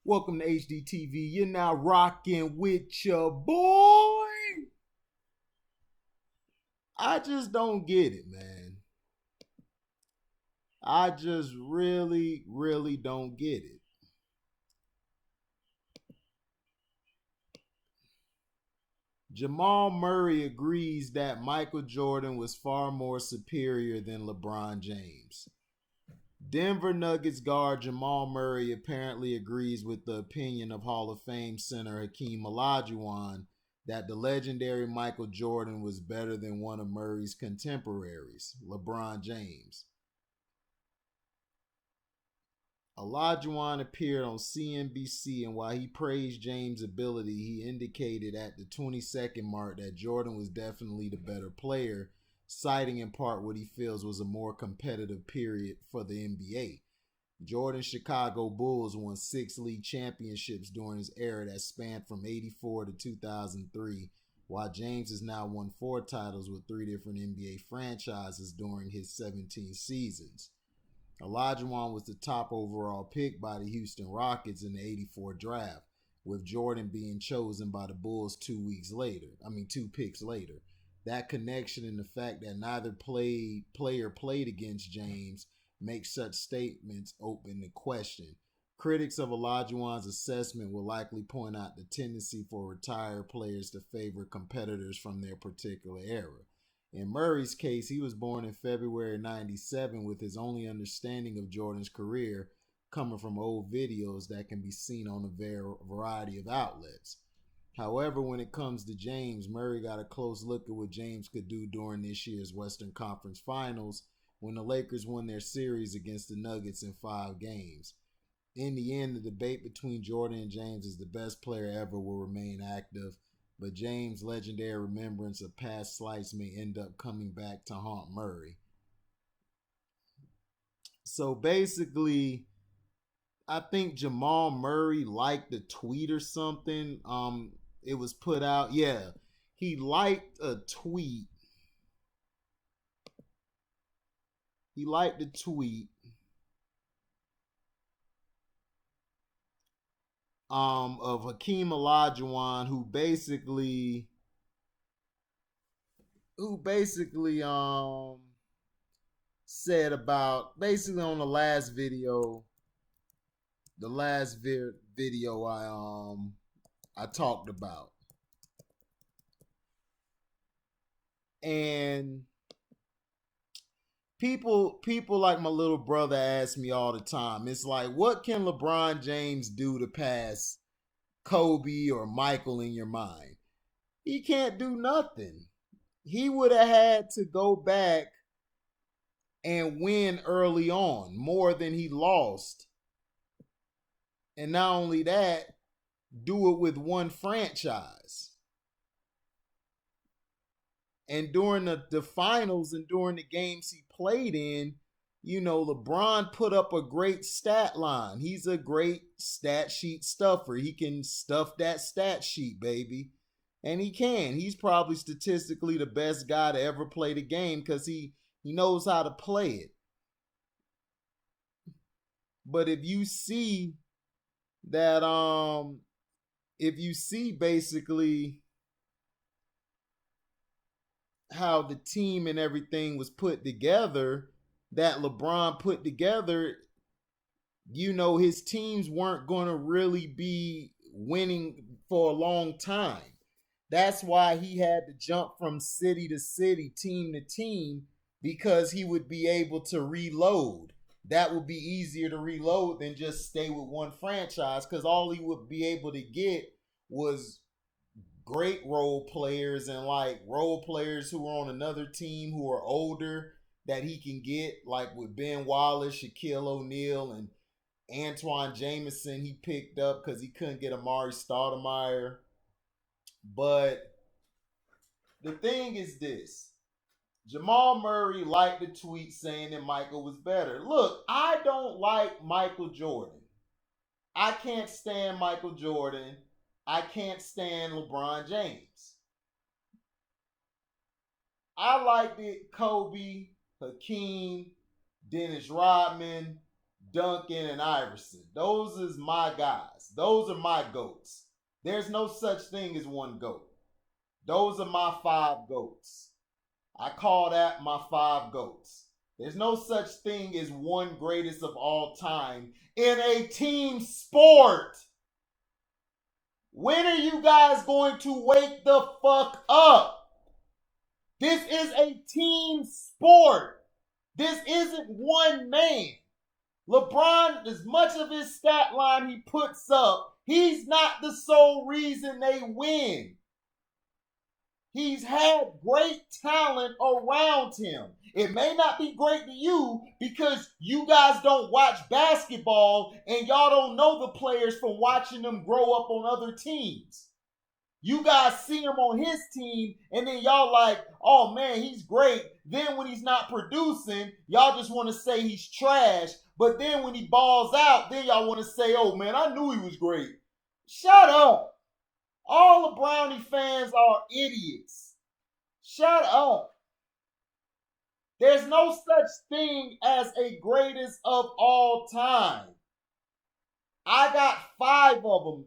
Welcome to HDTV. You're now rocking with your boy. I just don't get it, man. I just really don't get it. Jamal Murray agrees that Michael Jordan was far more superior than LeBron James. Denver Nuggets guard Jamal Murray apparently agrees with the opinion of Hall of Fame center Hakeem Olajuwon that the legendary Michael Jordan was better than one of Murray's contemporaries, LeBron James. Olajuwon appeared on CNBC, and while he praised James' ability, he indicated at the 20-second mark that Jordan was definitely the better player, citing in part what he feels was a more competitive period for the NBA. Jordan's Chicago Bulls won 6 league championships during his era that spanned from 84 to 2003, while James has now won 4 titles with 3 different NBA franchises during his 17 seasons. Olajuwon was the top overall pick by the Houston Rockets in the 84 draft, with Jordan being chosen by the Bulls 2 picks later. That connection and the fact that neither player played against James makes such statements open to question. Critics of Olajuwon's assessment will likely point out the tendency for retired players to favor competitors from their particular era. In Murray's case, he was born in February 97 with his only understanding of Jordan's career coming from old videos that can be seen on a variety of outlets. However, when it comes to James, Murray got a close look at what James could do during this year's Western Conference Finals when the Lakers won their series against the Nuggets in 5 games. In the end, the debate between Jordan and James as the best player ever will remain active, but James' legendary remembrance of past slights may end up coming back to haunt Murray. So basically, I think Jamal Murray liked a tweet or something. It was put out. Yeah, he liked a tweet. Of Hakeem Olajuwon, who basically said about basically on the last video I talked about. And people like my little brother ask me all the time. It's like, what can LeBron James do to pass Kobe or Michael in your mind? He can't do nothing. He would have had to go back and win early on more than he lost. And not only that, do it with one franchise. And during the finals and during the games he played in, LeBron put up a great stat line. He's a great stat sheet stuffer. He can stuff that stat sheet, baby. And he can. He's probably statistically the best guy to ever play the game because he knows how to play it. But if you see that, basically how the team and everything was put together, that LeBron put together, his teams weren't going to really be winning for a long time. That's why he had to jump from city to city, team to team, because he would be able to reload. That would be easier to reload than just stay with one franchise, because all he would be able to get was great role players and like role players who are on another team who are older that he can get, like with Ben Wallace, Shaquille O'Neal, and Antoine Jameson he picked up because he couldn't get Amari Stoudemire. But the thing is this. Jamal Murray liked the tweet saying that Michael was better. Look, I don't like Michael Jordan. I can't stand Michael Jordan. I can't stand LeBron James. I liked it Kobe, Hakeem, Dennis Rodman, Duncan, and Iverson. Those is my guys. Those are my GOATs. There's no such thing as one GOAT. Those are my 5 GOATs. I call that my 5 GOATs. There's no such thing as one greatest of all time in a team sport. When are you guys going to wake the fuck up? This is a team sport. This isn't one man. LeBron, as much of his stat line he puts up, he's not the sole reason they win. He's had great talent around him. It may not be great to you because you guys don't watch basketball and y'all don't know the players from watching them grow up on other teams. You guys see him on his team and then y'all like, oh man, he's great. Then when he's not producing, y'all just want to say he's trash. But then when he balls out, then y'all want to say, oh man, I knew he was great. Shut up. All the Brownie fans are idiots. Shut up. There's no such thing as a greatest of all time. I got 5 of them.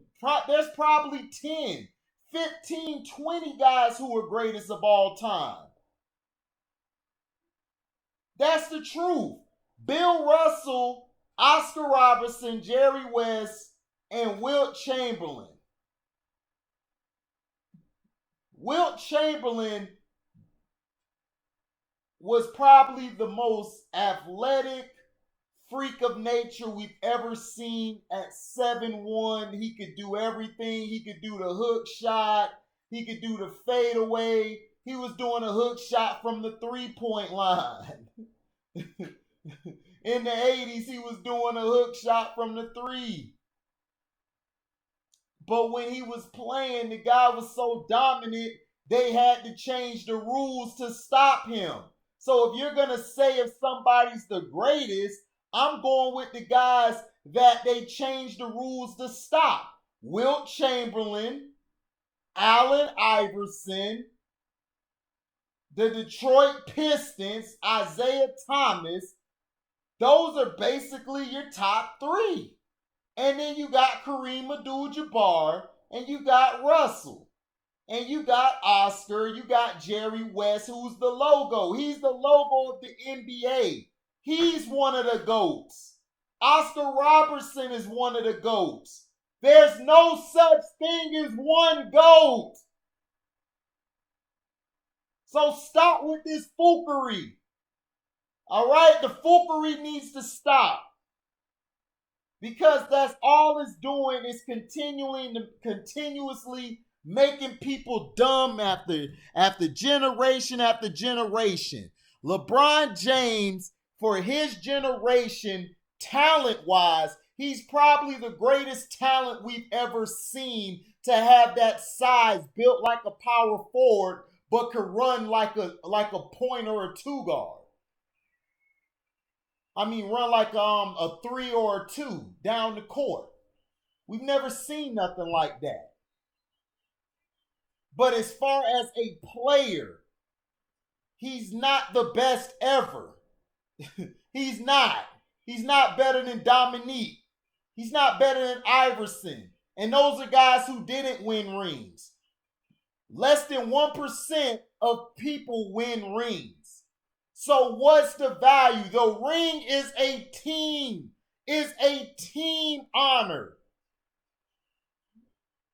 There's probably 10, 15, 20 guys who are greatest of all time. That's the truth. Bill Russell, Oscar Robertson, Jerry West, and Wilt Chamberlain. Wilt Chamberlain was probably the most athletic freak of nature we've ever seen at 7'1". He could do everything. He could do the hook shot. He could do the fadeaway. He was doing a hook shot from the 3-point line. In the 80s, he was doing a hook shot from the 3. But when he was playing, the guy was so dominant, they had to change the rules to stop him. So if you're going to say if somebody's the greatest, I'm going with the guys that they changed the rules to stop. Wilt Chamberlain, Allen Iverson, the Detroit Pistons, Isaiah Thomas. Those are basically your top 3. And then you got Kareem Abdul-Jabbar, and you got Russell, and you got Oscar, you got Jerry West, who's the logo. He's the logo of the NBA. He's one of the GOATs. Oscar Robertson is one of the GOATs. There's no such thing as one GOAT. So stop with this foolery. All right? The foolery needs to stop. Because that's all it's doing is continuously making people dumb after generation after generation. LeBron James, for his generation, talent-wise, he's probably the greatest talent we've ever seen to have that size, built like a power forward, but could run like a point or a 2 guard. Run like a 3 or a 2 down the court. We've never seen nothing like that. But as far as a player, he's not the best ever. He's not. He's not better than Dominique. He's not better than Iverson. And those are guys who didn't win rings. Less than 1% of people win rings. So what's the value? The ring is a team honor.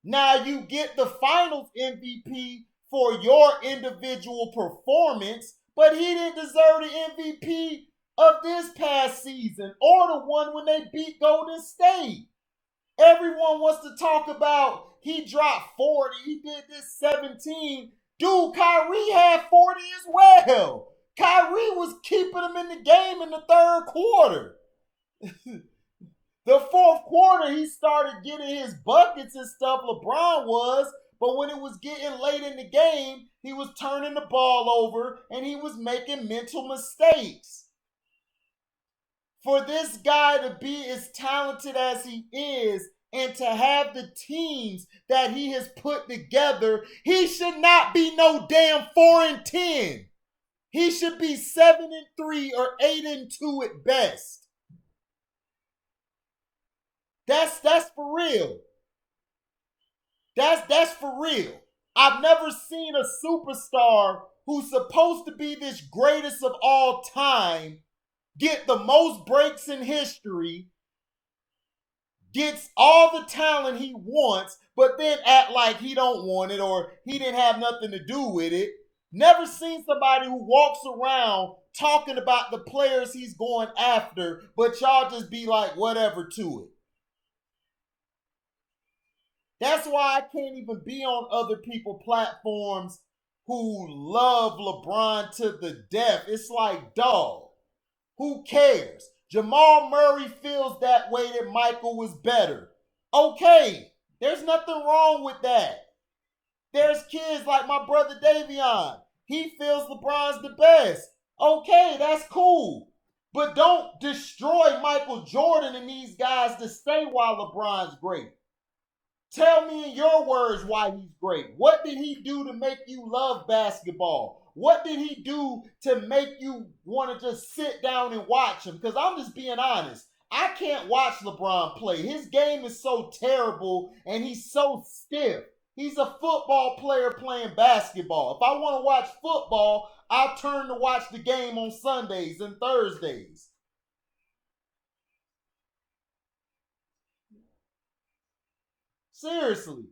Now you get the finals MVP for your individual performance, but he didn't deserve the MVP of this past season or the one when they beat Golden State. Everyone wants to talk about he dropped 40, he did this 17. Dude, Kyrie had 40 as well. Kyrie was keeping him in the game in the 3rd quarter. The 4th quarter, he started getting his buckets and stuff, LeBron was, but when it was getting late in the game, he was turning the ball over and he was making mental mistakes. For this guy to be as talented as he is and to have the teams that he has put together, he should not be no damn 4-10. He should be 7-3 or 8-2 at best. That's for real. That's for real. I've never seen a superstar who's supposed to be this greatest of all time get the most breaks in history, gets all the talent he wants, but then act like he don't want it or he didn't have nothing to do with it. Never seen somebody who walks around talking about the players he's going after, but y'all just be like, whatever to it. That's why I can't even be on other people's platforms who love LeBron to the death. It's like, dog, who cares? Jamal Murray feels that way that Michael was better. Okay, there's nothing wrong with that. There's kids like my brother Davion. He feels LeBron's the best. Okay, that's cool. But don't destroy Michael Jordan and these guys to stay while LeBron's great. Tell me in your words why he's great. What did he do to make you love basketball? What did he do to make you want to just sit down and watch him? Because I'm just being honest. I can't watch LeBron play. His game is so terrible and he's so stiff. He's a football player playing basketball. If I want to watch football, I'll turn to watch the game on Sundays and Thursdays. Seriously.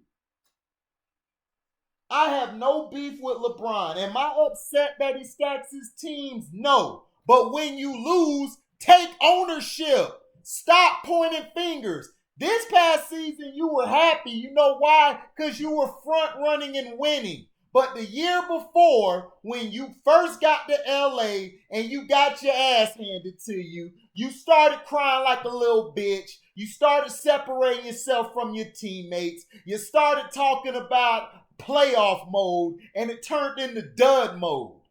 I have no beef with LeBron. Am I upset that he stacks his teams? No. But when you lose, take ownership. Stop pointing fingers. This past season, you were happy. You know why? Because you were front running and winning. But the year before, when you first got to LA and you got your ass handed to you, you started crying like a little bitch. You started separating yourself from your teammates. You started talking about playoff mode, and it turned into dud mode.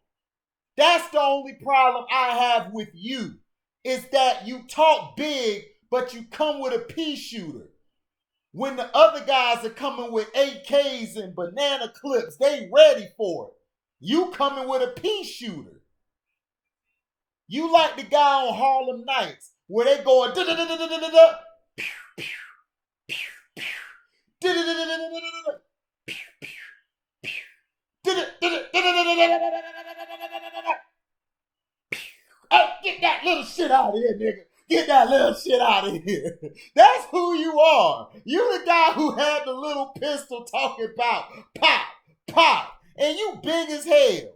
That's the only problem I have with you, is that you talk big, but you come with a pea shooter. When the other guys are coming with AKs and banana clips, they ready for it. You coming with a pea shooter. You like the guy on Harlem Nights, where they going da-da-da-da-da-da-da, pew, pew, pew, pew, da-da-da-da-da-da-da-da, pew, pew, pew, da-da-da-da-da-da-da-da-da-da-da-da-da-da-da-da-da. Hey, get that little shit out of here, nigga. Get that little shit out of here. That's who you are. You the guy who had the little pistol talking about pop, pop, and you big as hell.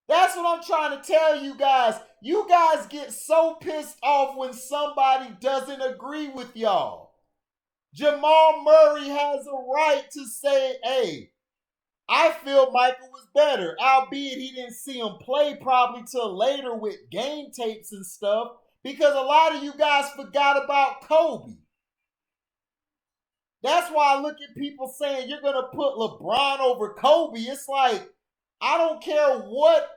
That's what I'm trying to tell you guys. You guys get so pissed off when somebody doesn't agree with y'all. Jamal Murray has a right to say, hey, I feel Michael was better, albeit he didn't see him play probably till later with game tapes and stuff, because a lot of you guys forgot about Kobe. That's why I look at people saying you're going to put LeBron over Kobe. It's like, I don't care what,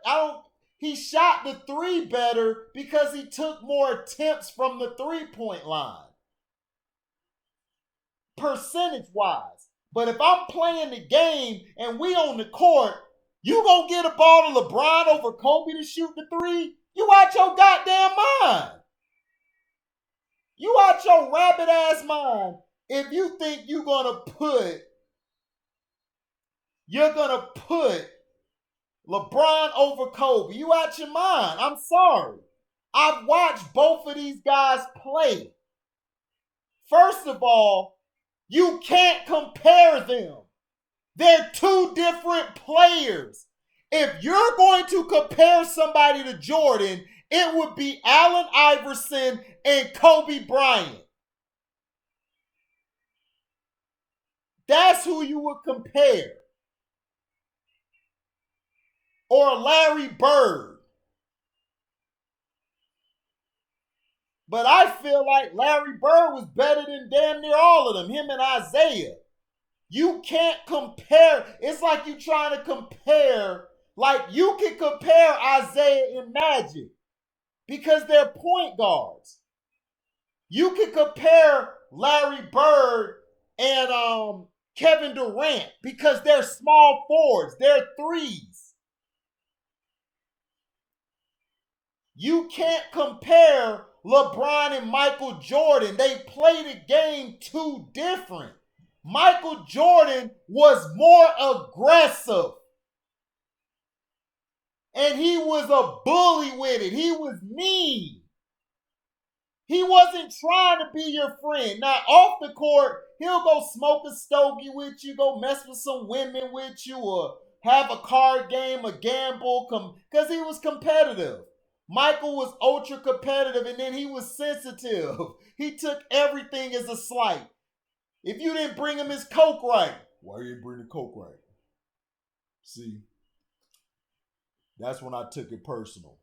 he shot the three better because he took more attempts from the three-point line, percentage-wise. But if I'm playing the game and we on the court, you gonna get a ball to LeBron over Kobe to shoot the three? You out your goddamn mind. You out your rabbit ass mind if you think you're gonna put LeBron over Kobe. You out your mind. I'm sorry. I've watched both of these guys play. First of all, you can't compare them. They're two different players. If you're going to compare somebody to Jordan, it would be Allen Iverson and Kobe Bryant. That's who you would compare. Or Larry Bird. But I feel like Larry Bird was better than damn near all of them, him and Isaiah. You can't compare. It's like you trying to compare, like you can compare Isaiah and Magic because they're point guards. You can compare Larry Bird and Kevin Durant because they're small forwards. They're threes. You can't compare LeBron and Michael Jordan, they play the game too different. Michael Jordan was more aggressive. And he was a bully with it. He was mean. He wasn't trying to be your friend. Now, off the court, he'll go smoke a stogie with you, go mess with some women with you, or have a card game, a gamble, because he was competitive. Michael was ultra competitive, and then he was sensitive. He took everything as a slight. If you didn't bring him his Coke right, why you didn't bring the Coke right? See, that's when I took it personal.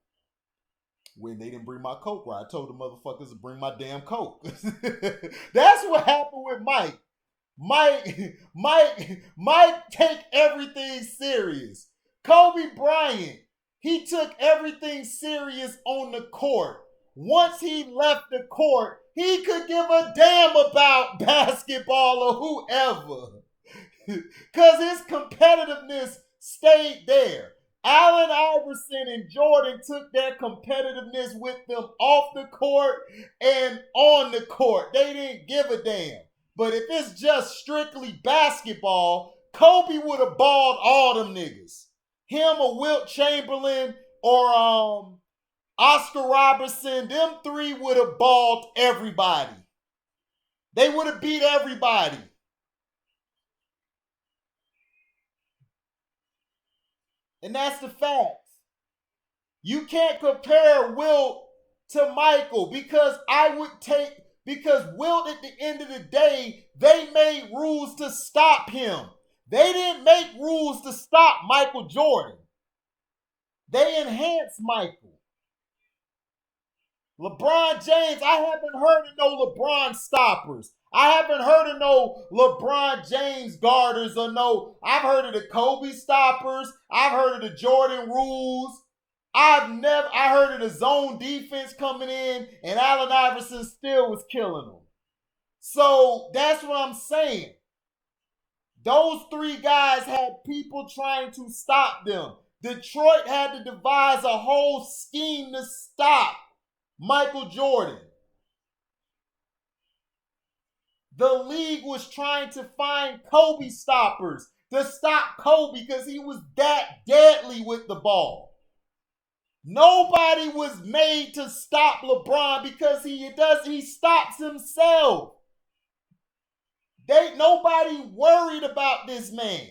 When they didn't bring my Coke right, I told the motherfuckers to bring my damn Coke. That's what happened with Mike. Mike take everything serious. Kobe Bryant, he took everything serious on the court. Once he left the court, he could give a damn about basketball or whoever. Because his competitiveness stayed there. Allen Iverson and Jordan took their competitiveness with them off the court and on the court. They didn't give a damn. But if it's just strictly basketball, Kobe would have balled all them niggas. Him or Wilt Chamberlain or Oscar Robertson, them three would have balled everybody. They would have beat everybody. And that's the facts. You can't compare Wilt to Michael because Wilt at the end of the day, they made rules to stop him. They didn't make rules to stop Michael Jordan. They enhanced Michael. LeBron James, I haven't heard of no LeBron stoppers. I haven't heard of no LeBron James guarders or no, I've heard of the Kobe stoppers. I've heard of the Jordan rules. I heard of the zone defense coming in and Allen Iverson still was killing them. So that's what I'm saying. Those three guys had people trying to stop them. Detroit had to devise a whole scheme to stop Michael Jordan. The league was trying to find Kobe stoppers to stop Kobe because he was that deadly with the ball. Nobody was made to stop LeBron because he stops himself. Nobody worried about this man.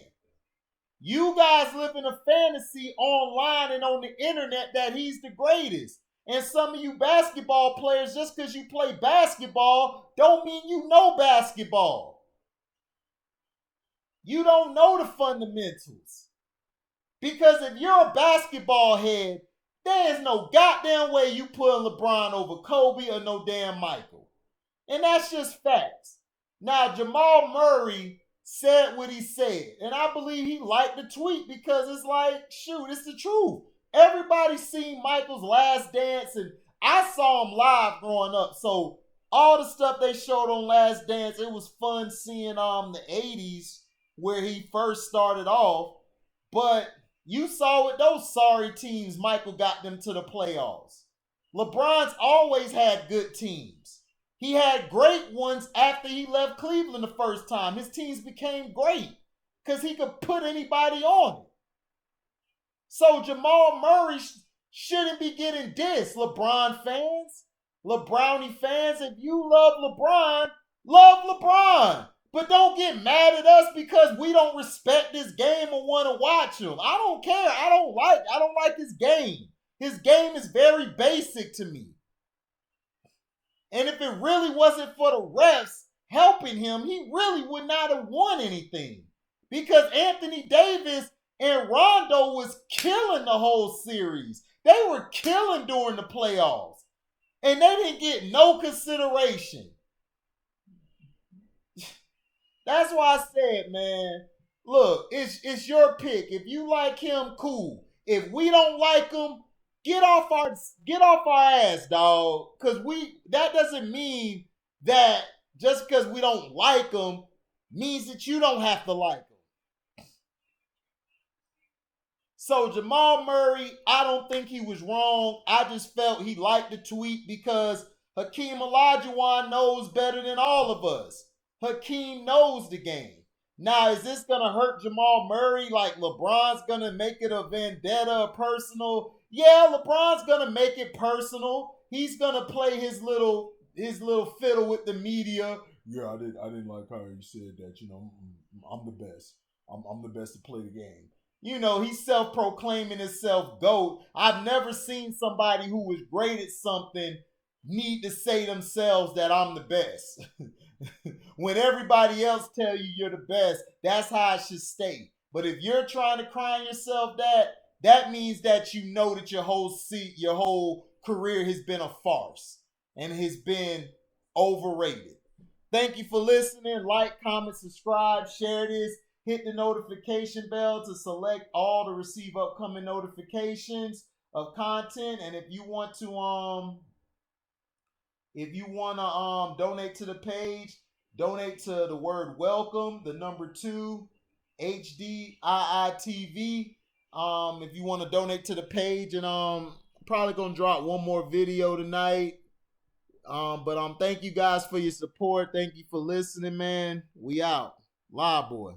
You guys live in a fantasy online and on the internet that he's the greatest. And some of you basketball players, just because you play basketball, don't mean you know basketball. You don't know the fundamentals. Because if you're a basketball head, there is no goddamn way you putting LeBron over Kobe or no damn Michael. And that's just facts. Now, Jamal Murray said what he said. And I believe he liked the tweet because it's like, shoot, it's the truth. Everybody's seen Michael's Last Dance, and I saw him live growing up. So all the stuff they showed on Last Dance, it was fun seeing the 80s where he first started off. But you saw with those sorry teams, Michael got them to the playoffs. LeBron's always had good teams. He had great ones after he left Cleveland the first time. His teams became great because he could put anybody on it. So Jamal Murray shouldn't be getting dissed, LeBron fans. LeBrownie fans, if you love LeBron. But don't get mad at us because we don't respect this game or want to watch him. I don't care. I don't like his game. His game is very basic to me. And if it really wasn't for the refs helping him, he really would not have won anything. Because Anthony Davis and Rondo was killing the whole series. They were killing during the playoffs. And they didn't get no consideration. That's why I said, man, look, it's your pick. If you like him, cool. If we don't like him, get off our ass, dog. Because that doesn't mean that just because we don't like him means that you don't have to like him. So Jamal Murray, I don't think he was wrong. I just felt he liked the tweet because Hakeem Olajuwon knows better than all of us. Hakeem knows the game. Now, is this going to hurt Jamal Murray? Like LeBron's going to make it a vendetta, a personal? Yeah, LeBron's going to make it personal. He's going to play his little fiddle with the media. Yeah, I didn't like how you said that. You know, I'm the best. I'm the best to play the game. You know, he's self-proclaiming himself GOAT. I've never seen somebody who was great at something need to say themselves that I'm the best. When everybody else tell you you're the best, that's how it should stay. But if you're trying to crown yourself that means that you know that your whole career has been a farce and has been overrated. Thank you for listening. Like, comment, subscribe, share this. Hit the notification bell to select all to receive upcoming notifications of content. And if you want to donate to the page, donate to the word welcome, the number 2, HDIITV. If you want to donate to the page, and probably gonna drop one more video tonight. But thank you guys for your support. Thank you for listening, man. We out. Live boy.